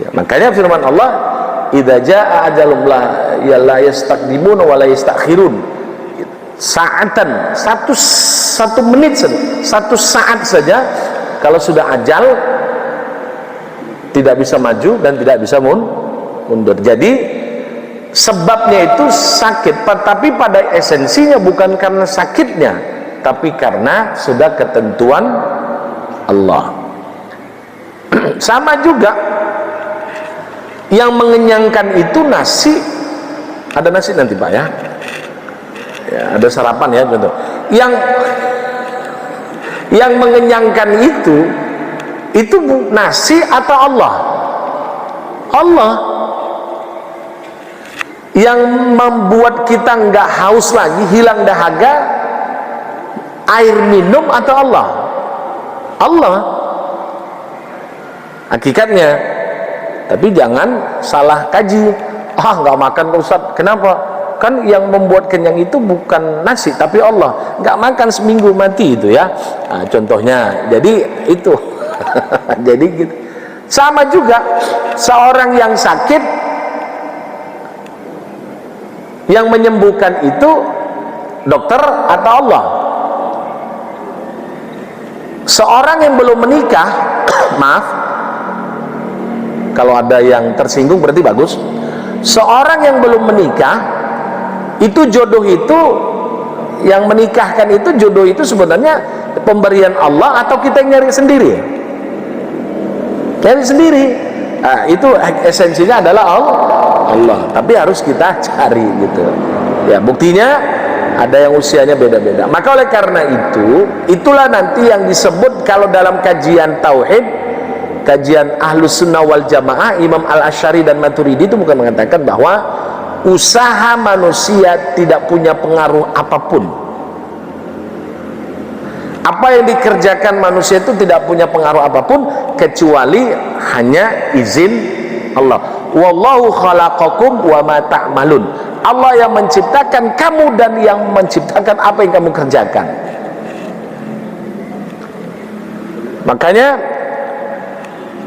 ya, makanya firman Allah, idza jaa ajalum la yastaqdimuna wa la yastakhirun. Saatan, satu menit, satu saat saja, kalau sudah ajal tidak bisa maju dan tidak bisa mundur. Jadi sebabnya itu sakit, tapi pada esensinya bukan karena sakitnya, tapi karena sudah ketentuan Allah. Sama juga yang mengenyangkan itu nasi. Ada nasi nanti Pak ya, ada sarapan ya contoh. Yang mengenyangkan itu nasi atau Allah? Allah. Yang membuat kita nggak haus lagi, hilang dahaga, air minum atau Allah? Allah hakikatnya. Tapi jangan salah kaji. Nggak makan Ustaz, kenapa? Kan yang membuat kenyang itu bukan nasi tapi Allah. Nggak makan seminggu mati itu ya, nah, contohnya. Jadi itu jadi gitu. Sama juga seorang yang sakit, yang menyembuhkan itu dokter atau Allah? Seorang yang belum menikah maaf kalau ada yang tersinggung berarti bagus. Seorang yang belum menikah, itu jodoh itu, yang menikahkan itu, jodoh itu sebenarnya pemberian Allah atau kita yang nyari sendiri? Nyari sendiri. Nah, itu esensinya adalah Allah, tapi harus kita cari gitu ya. Buktinya ada yang usianya beda-beda. Maka oleh karena itu, itulah nanti yang disebut kalau dalam kajian tauhid, kajian Ahlus Sunnah wal Jamaah, Imam Al-Asy'ari dan Maturidi itu bukan mengatakan bahwa usaha manusia tidak punya pengaruh apapun. Apa yang dikerjakan manusia itu tidak punya pengaruh apapun kecuali hanya izin Allah. Wallahu khalaqakum wa ma ta'malun. Allah yang menciptakan kamu dan yang menciptakan apa yang kamu kerjakan. Makanya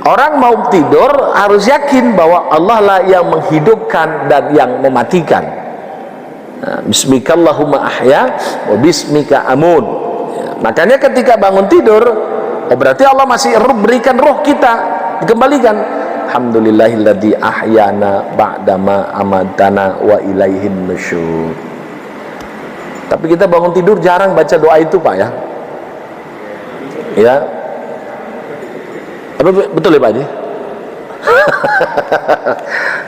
orang mau tidur harus yakin bahwa Allah lah yang menghidupkan dan yang mematikan Bismikallahumma ahya wa bismika amut. Makanya ketika bangun tidur, berarti Allah masih berikan roh kita, dikembalikan. Alhamdulillahilladzi ahyana ba'dama amatana wa ilaihin nusyur. Tapi kita bangun tidur jarang baca doa itu, Pak, ya. Ya. Apa betul ya, Pak Haji?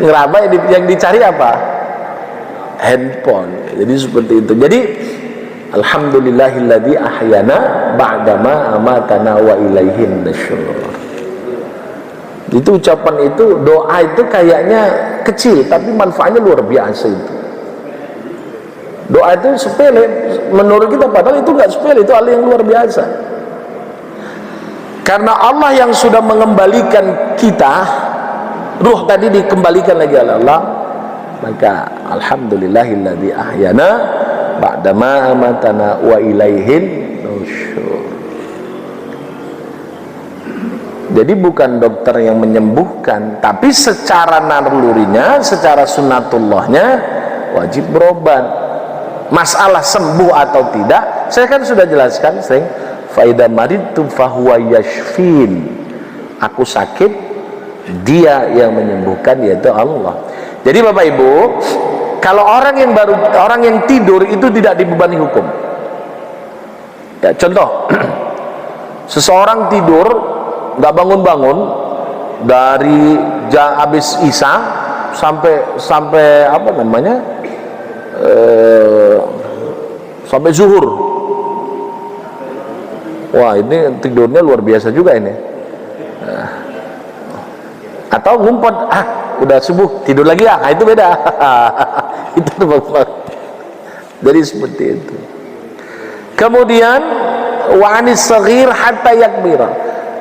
Ngeraba yang dicari apa? Handphone. Jadi seperti itu. Jadi alhamdulillahilladzi ahyana ba'dama amatana wa ilaihin nusyur. Itu ucapan itu, doa itu kayaknya kecil tapi manfaatnya luar biasa itu. Doa itu sepele menurut kita, padahal itu nggak sepele, itu hal yang luar biasa. Karena Allah yang sudah mengembalikan kita, ruh tadi dikembalikan lagi oleh Allah, maka alhamdulillahilladzi ahyana ba'dama amatana wa ilaihin nusyur. Jadi bukan dokter yang menyembuhkan, tapi secara nalurinya, secara sunatullahnya wajib berobat. Masalah sembuh atau tidak, saya kan sudah jelaskan sering, faida maridtu fahuwa yashfin. Aku sakit, dia yang menyembuhkan, yaitu Allah. Jadi Bapak Ibu, kalau orang yang tidur itu tidak dibebani hukum. Ya, contoh, seseorang tidur nggak bangun-bangun dari habis isya sampai apa namanya sampai zuhur. Wah, ini tidurnya luar biasa juga ini. Atau ngumpet, udah subuh tidur lagi ya, itu beda. Itu Bapak. Jadi seperti itu. Kemudian wa anis saghir hatta yakbira.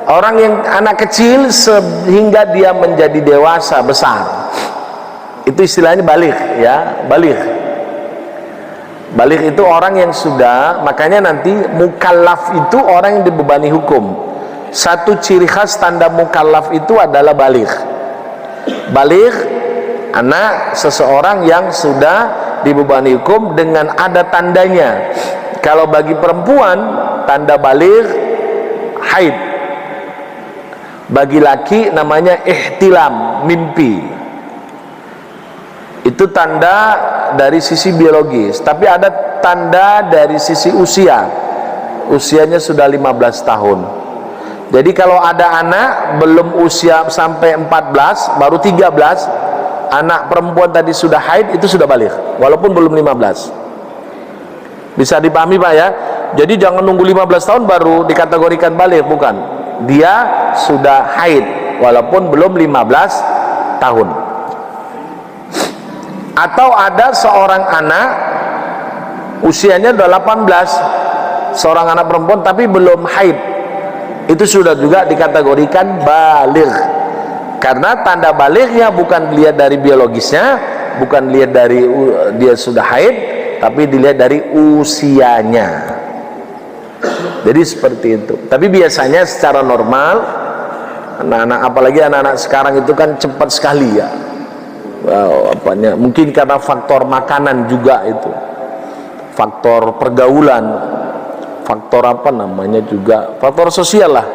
Orang yang anak kecil sehingga dia menjadi dewasa besar, itu istilahnya baligh, ya, baligh. Baligh itu orang yang sudah, makanya nanti mukallaf itu orang yang dibebani hukum. Satu ciri khas tanda mukallaf itu adalah baligh. Baligh, anak seseorang yang sudah dibebani hukum dengan ada tandanya. Kalau bagi perempuan, tanda baligh haid. Bagi laki namanya ihtilam, mimpi. Itu tanda dari sisi biologis. Tapi ada tanda dari sisi usia. Usianya sudah 15 tahun. Jadi kalau ada anak belum usia sampai 14, baru 13, anak perempuan tadi sudah haid, itu sudah baligh, walaupun belum 15. Bisa dipahami, Pak, ya? Jadi jangan nunggu 15 tahun baru dikategorikan baligh, bukan. Dia sudah haid walaupun belum 15 tahun. Atau ada seorang anak usianya sudah 18, seorang anak perempuan tapi belum haid, itu sudah juga dikategorikan baligh. Karena tanda balighnya bukan dilihat dari biologisnya, bukan dilihat dari dia sudah haid, tapi dilihat dari usianya. Jadi seperti itu. Tapi biasanya secara normal anak-anak, apalagi anak-anak sekarang itu kan cepat sekali, ya. Wow, apanya? Mungkin karena faktor makanan juga itu, faktor pergaulan, faktor apa namanya juga, faktor sosial lah,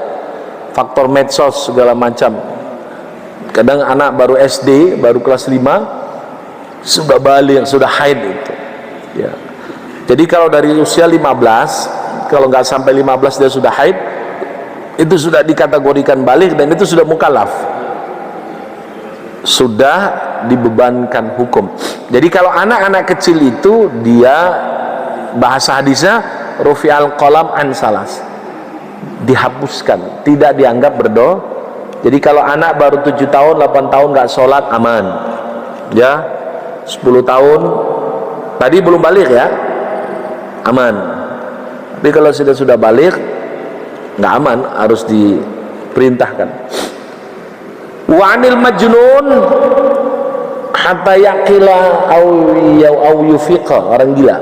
faktor medsos segala macam. Kadang anak baru SD, baru kelas 5 sudah baligh, sudah haid itu, ya. Jadi kalau dari usia 15, kalau nggak sampai 15 dia sudah haid, itu sudah dikategorikan baligh dan itu sudah mukallaf, sudah dibebankan hukum. Jadi kalau anak-anak kecil itu, dia bahasa hadisnya rufi'al qalam an salas, dihapuskan, tidak dianggap berdosa. Jadi kalau anak baru 7 tahun, 8 tahun nggak sholat, aman, ya. 10 tahun tadi belum baligh, ya, aman. Tapi kalau sudah baligh, nggak aman, harus diperintahkan. Wa anil majnun hatta yaqila au yufiqa, orang gila.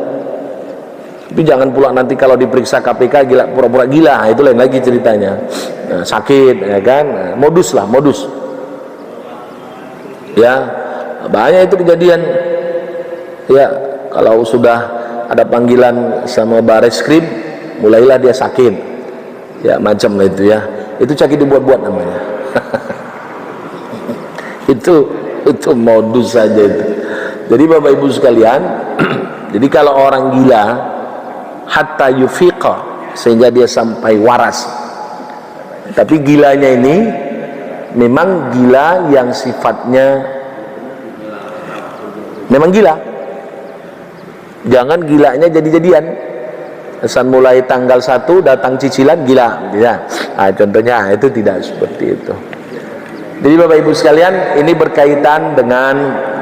Tapi jangan pula nanti kalau diperiksa KPK gila, pura-pura gila, itu lain lagi ceritanya. Nah, sakit, ya kan? Nah, modus lah, modus. Ya, banyak itu kejadian. Ya, Kalau sudah ada panggilan sama Bareskrim, mulailah dia sakit. Ya macam itu ya. Itu sakit dibuat-buat namanya. itu modus saja itu. Jadi Bapak Ibu sekalian, jadi kalau orang gila hatta yufiqa, sehingga dia sampai waras. Tapi gilanya ini memang gila yang sifatnya memang gila. Jangan gilanya jadi-jadian. Asal mulai tanggal 1 datang cicilan gila, ya. Nah, contohnya itu tidak seperti itu. Jadi Bapak Ibu sekalian, ini berkaitan dengan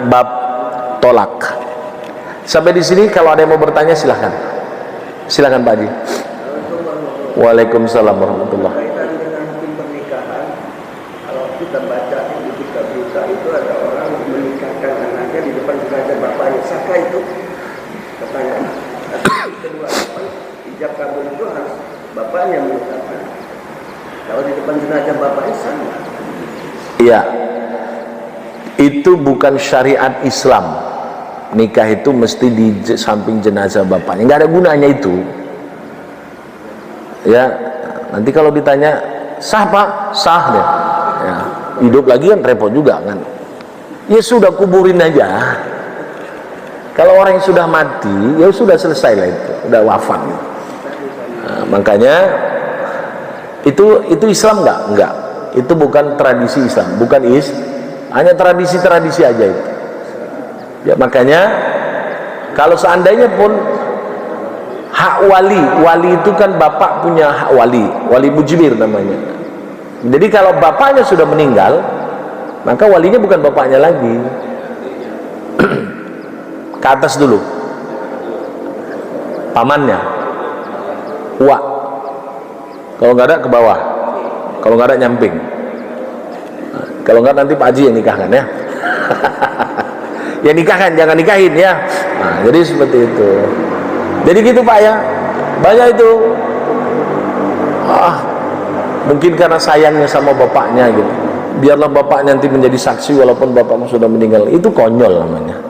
bab tolak. Sampai di sini kalau ada yang mau bertanya silahkan. Silahkan Pak Haji. Waalaikumsalam warahmatullahi. Berkaitan dengan hukum pernikahan, kalau kita baca di berita itu ada orang menikahkan anaknya di depan jenazah bapaknya. Sahkah itu? Pertanyaan. Kedua, ijab kabul itu harus bapaknya mengucapkan. Kalau di depan jenazah bapaknya sama. Iya, itu bukan syariat Islam. Nikah itu mesti di samping jenazah bapaknya, nggak ada gunanya itu. Ya, nanti kalau ditanya sah Pak, sah deh. Ya, hidup lagi kan repot juga kan. Ya sudah, kuburin aja. Kalau orang yang sudah mati, ya sudah selesai lah itu, udah wafat. Nah, makanya itu Islam nggak? Itu bukan tradisi Islam, bukan hanya tradisi-tradisi aja itu. Ya makanya kalau seandainya pun hak wali itu kan bapak punya hak wali mujibir namanya. Jadi kalau bapaknya sudah meninggal, maka walinya bukan bapaknya lagi. Ke atas dulu, pamannya, uak. Kalau nggak ada ke bawah. Kalau nggak ada nyamping. Kalau nggak nanti Pak Haji yang nikahkan ya. Ya nikahkan, jangan nikahin ya. Nah, jadi seperti itu. Jadi gitu Pak ya. Banyak itu. Mungkin karena sayangnya sama bapaknya gitu. Biarlah bapak nanti menjadi saksi walaupun bapakmu sudah meninggal. Itu konyol namanya.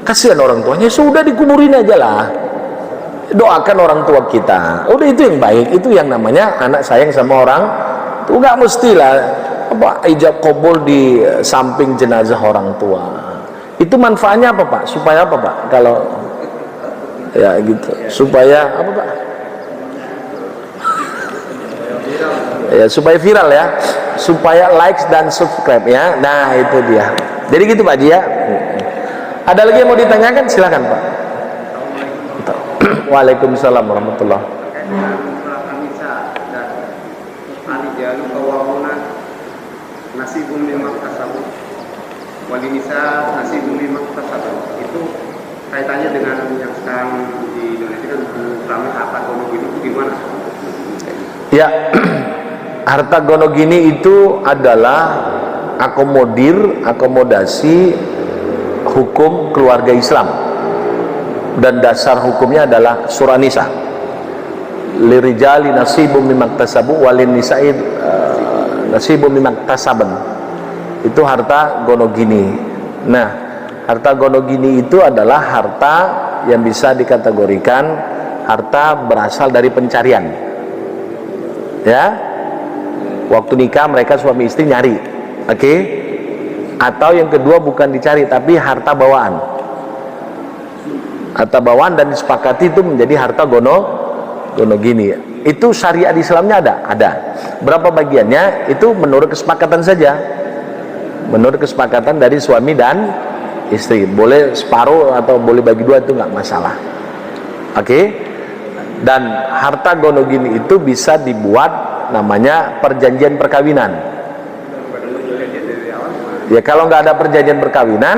Kasihan orang tuanya, sudah dikuburin aja lah. Doakan orang tua kita. Udah itu yang baik. Itu yang namanya anak sayang sama orang. Itu nggak mestilah apa ijab kabul di samping jenazah orang tua. Itu manfaatnya apa Pak? Supaya apa Pak? Kalau ya gitu, supaya apa Pak? Ya supaya viral ya, supaya likes dan subscribe ya. Nah itu dia. Jadi gitu Pak Haji ya. Ada lagi yang mau ditanyakan? Silakan Pak. Waalaikumsalam warahmatullahi. Nasibun mimma kasabu wali nisa nasibun mimma kasabu, itu kaitannya dengan yang sekarang di Indonesia kan ramai harta gono gini, itu gimana? Ya, harta gono gini itu adalah akomodasi hukum keluarga Islam, dan dasar hukumnya adalah surah Nisa, lirijali nasibum mimma kasabu walin nisa'i nasibum mimma kasaban. Itu harta gono gini. Nah, harta gono gini itu adalah harta yang bisa dikategorikan harta berasal dari pencarian. Ya, waktu nikah mereka suami istri nyari, oke? Atau yang kedua bukan dicari tapi harta bawaan. Harta bawaan dan disepakati itu menjadi harta gono gini. Itu syariat Islamnya ada. Berapa bagiannya itu menurut kesepakatan saja. Menurut kesepakatan dari suami dan istri. Boleh separuh atau boleh bagi dua, itu nggak masalah. Oke? Dan harta gono gini itu bisa dibuat namanya perjanjian perkawinan. Ya kalau nggak ada perjanjian perkawinan,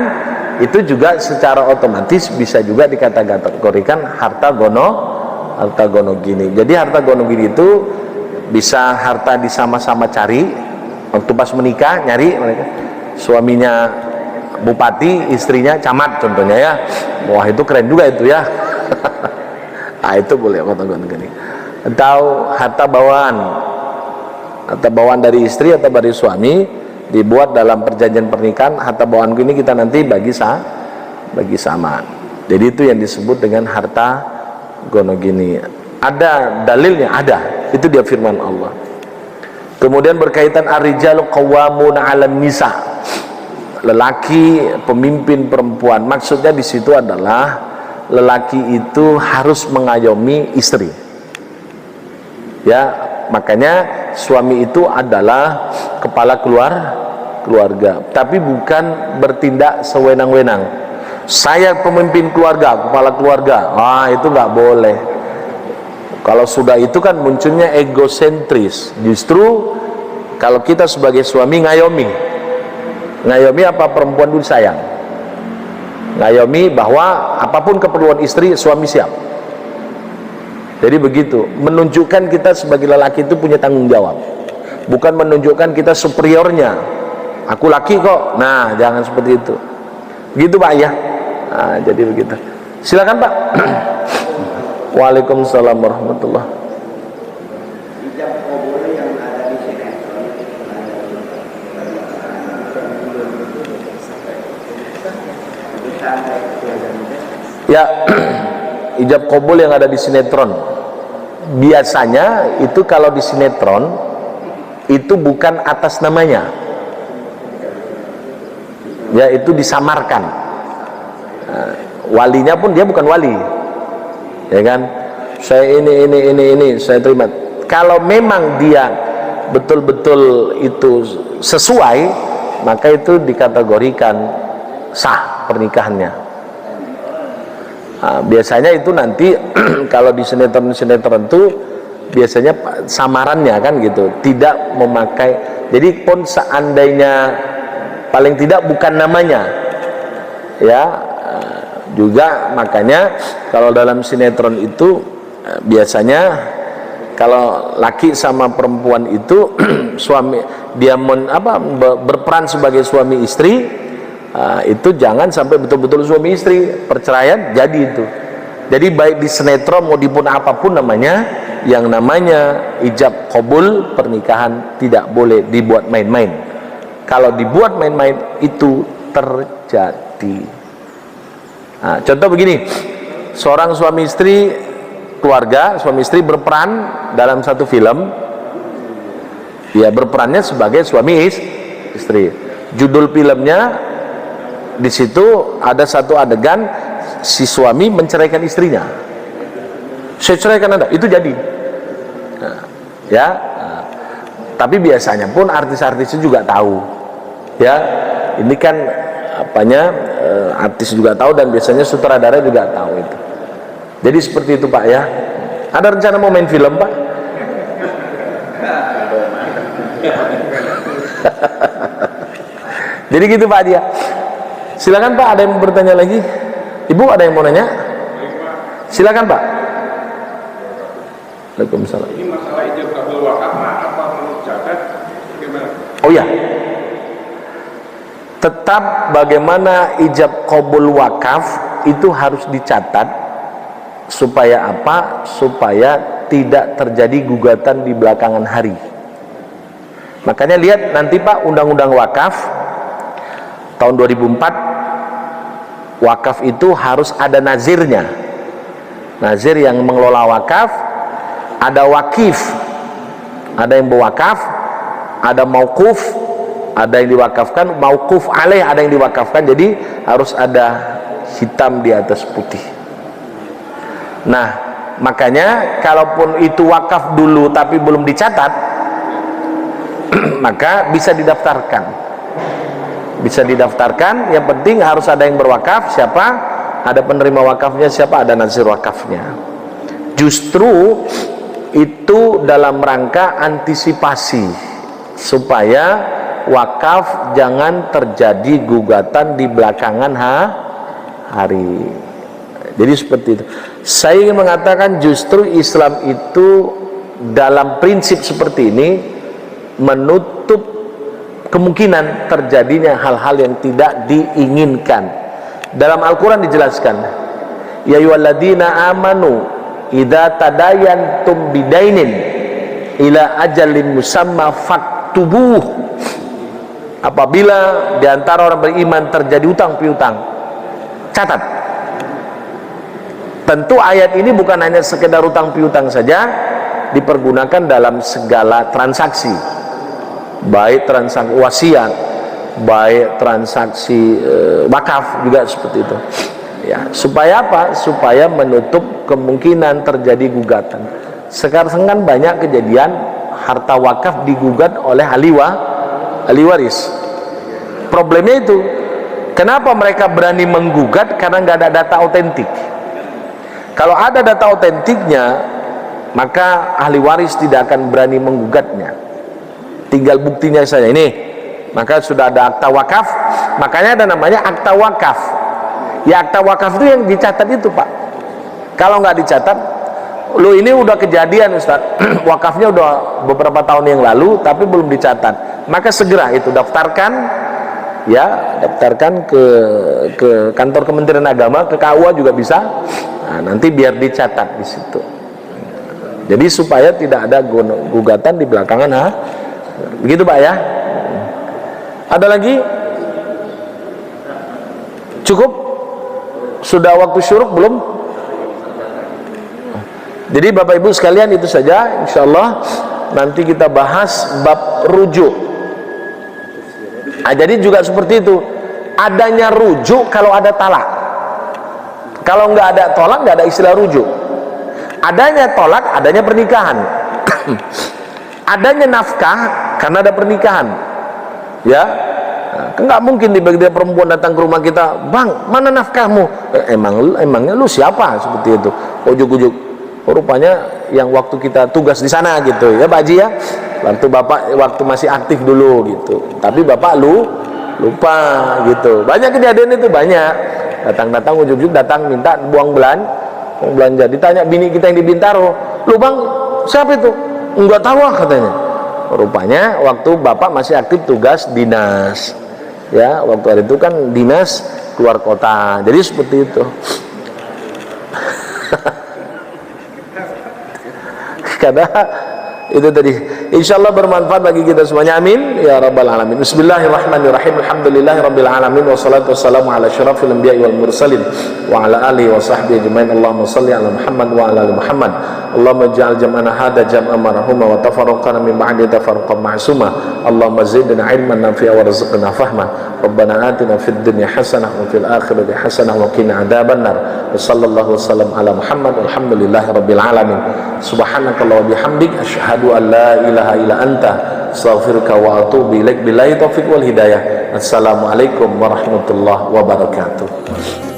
itu juga secara otomatis bisa juga dikategorikan harta gono gini. Jadi harta gono gini itu bisa harta disama-sama cari waktu pas menikah, nyari mereka. Suaminya bupati, istrinya camat contohnya ya. Wah itu keren juga itu ya. Nah itu boleh harta gono gini. Atau harta bawaan dari istri atau dari suami dibuat dalam perjanjian pernikahan. Harta bawaan gini kita nanti bagi sama. Jadi itu yang disebut dengan harta gonogini. Ada dalilnya, ada. Itu dia firman Allah. Kemudian berkaitan ar-rijalu qawwamuna 'alan nisa. Lelaki pemimpin perempuan. Maksudnya di situ adalah lelaki itu harus mengayomi istri. Ya, makanya suami itu adalah kepala keluarga, tapi bukan bertindak sewenang-wenang. Saya pemimpin keluarga, kepala keluarga. Itu nggak boleh. Kalau sudah itu kan munculnya egosentris. Justru kalau kita sebagai suami ngayomi apa perempuan dulu sayang. Ngayomi bahwa apapun keperluan istri, suami siap. Jadi begitu, menunjukkan kita sebagai lelaki itu punya tanggung jawab. Bukan menunjukkan kita superiornya. Aku laki kok. Nah, jangan seperti itu. Gitu Pak ya. Nah, jadi begitu. Silakan Pak. Waalaikumsalam warahmatullah. Ijab kabul yang ada di sinetron. Ya, ijab kabul yang ada di sinetron. Biasanya itu kalau di sinetron itu bukan atas namanya. Ya, itu disamarkan. Walinya pun dia bukan wali. Ya kan, saya ini saya terima. Kalau memang dia betul-betul itu sesuai, maka itu dikategorikan sah pernikahannya. Biasanya itu nanti kalau di sinetron itu biasanya samarannya kan gitu, tidak memakai. Jadi pun seandainya paling tidak bukan namanya, ya. Juga makanya kalau dalam sinetron itu biasanya kalau laki sama perempuan itu suami dia berperan sebagai suami istri, itu jangan sampai betul-betul suami istri, perceraian jadi itu. Jadi baik di sinetron maupun apapun namanya, yang namanya ijab qabul pernikahan tidak boleh dibuat main-main. Kalau dibuat main-main itu terjadi. Nah, contoh begini, seorang suami istri keluarga, suami istri berperan dalam satu film, ya berperannya sebagai suami istri. Judul filmnya di situ ada satu adegan si suami menceraikan istrinya. Saya ceraikan Anda, itu jadi. Nah, ya, tapi biasanya pun artis-artisnya juga tahu, ya. Ini kan artis juga tahu dan biasanya sutradara juga tahu itu. Jadi seperti itu Pak ya. Ada rencana mau main film Pak? Jadi gitu Pak dia. Silakan Pak, ada yang mau bertanya lagi? Ibu ada yang mau nanya? Silakan Pak. Waalaikumsalam. Ini masalah ijab kabul wakaf apa menurut catat bagaimana? Oh ya. Tetap bagaimana ijab qabul wakaf itu harus dicatat supaya apa? Supaya tidak terjadi gugatan di belakangan hari. Makanya lihat nanti Pak, undang-undang wakaf tahun 2004, wakaf itu harus ada nazirnya. Nazir yang mengelola wakaf, ada wakif, ada yang berwakaf, ada mauquf, ada yang diwakafkan, mauquf alaih, ada yang diwakafkan. Jadi harus ada hitam di atas putih. Nah, makanya kalaupun itu wakaf dulu tapi belum dicatat, maka bisa didaftarkan. Bisa didaftarkan, yang penting harus ada yang berwakaf, siapa? Ada penerima wakafnya, siapa? Ada nazir wakafnya. Justru itu dalam rangka antisipasi supaya wakaf jangan terjadi gugatan di belakangan hari. Jadi seperti itu. Saya ingin mengatakan justru Islam itu dalam prinsip seperti ini menutup kemungkinan terjadinya hal-hal yang tidak diinginkan. Dalam Al-Quran dijelaskan, ya ayyuhalladzina amanu idza tadayantum bidainin ila ajalin musamma faktubuh. Apabila diantara orang beriman terjadi utang piutang, catat. Tentu ayat ini bukan hanya sekedar utang piutang saja, dipergunakan dalam segala transaksi, baik transaksi wasiat, baik transaksi wakaf juga seperti itu. Ya, supaya apa? Supaya menutup kemungkinan terjadi gugatan. Sekarang kan banyak kejadian harta wakaf digugat oleh ahli waris. Problemnya itu, kenapa mereka berani menggugat? Karena nggak ada data otentik. Kalau ada data otentiknya, maka ahli waris tidak akan berani menggugatnya. Tinggal buktinya saja ini. Maka sudah ada akta wakaf, makanya ada namanya akta wakaf. Ya, akta wakaf itu yang dicatat itu, Pak. Kalau nggak dicatat, lo ini udah kejadian, Ustaz. Wakafnya udah beberapa tahun yang lalu, tapi belum dicatat. Maka segera itu daftarkan, ya, daftarkan ke kantor Kementerian Agama, ke KUA juga bisa. Nah, nanti biar dicatat di situ. Jadi supaya tidak ada gugatan di belakangan, begitu, Pak, ya. Ada lagi? Cukup? Sudah waktu syuruk belum? Jadi Bapak Ibu sekalian, itu saja. Insyaallah nanti kita bahas bab rujuk. Nah, jadi juga seperti itu. Adanya rujuk kalau ada talak. Kalau nggak ada tolak, nggak ada istilah rujuk. Adanya tolak, adanya pernikahan. Adanya nafkah karena ada pernikahan. Ya, nggak mungkin tiba-tiba perempuan datang ke rumah kita, Bang, mana nafkahmu? Emangnya lu siapa? Seperti itu. Ujuk-ujuk. Rupanya yang waktu kita tugas di sana gitu, ya Pak Haji, ya. Waktu masih aktif dulu gitu. Tapi Bapak lupa gitu. Banyak kejadian itu, banyak. Datang ujuk-ujuk datang minta buang belanja. Ditanya bini kita yang di Bintaro, "Lu Bang, siapa itu?" "Enggak tahu," katanya. Rupanya waktu Bapak masih aktif tugas dinas. Ya, waktu hari itu kan dinas keluar kota. Jadi seperti itu. Karena itu tadi, insyaallah bermanfaat bagi kita semuanya, amin ya rabbal alamin. Bismillahirrahmanirrahim. Alhamdulillahirabbil alamin, wassalatu wassalamu ala asyrafil anbiya'i wal mursalin wa ala alihi wa sahbihi ajmain. Allahumma shalli ala Muhammad wa ala ali Muhammad. Allahumma ij'al jam'ana hadha jam'an marhuma wa tafarraqana min ba'di tafarruqan ma'suma. Allahumma zidna ilman nafi'a warzuqna fahma. Rabbana atina fid dunya hasanah wa fil akhirati hasanah wa qina adzabannar. Wa sallallahu wasallam ala Muhammad walhamdulillahirabbil alamin. Subhanakallah wa bihamdik asyhadu an la ilaha illa anta astaghfiruka wa atubu ilaik. Billahi taufiq wal hidayah. Assalamualaikum warahmatullahi wabarakatuh.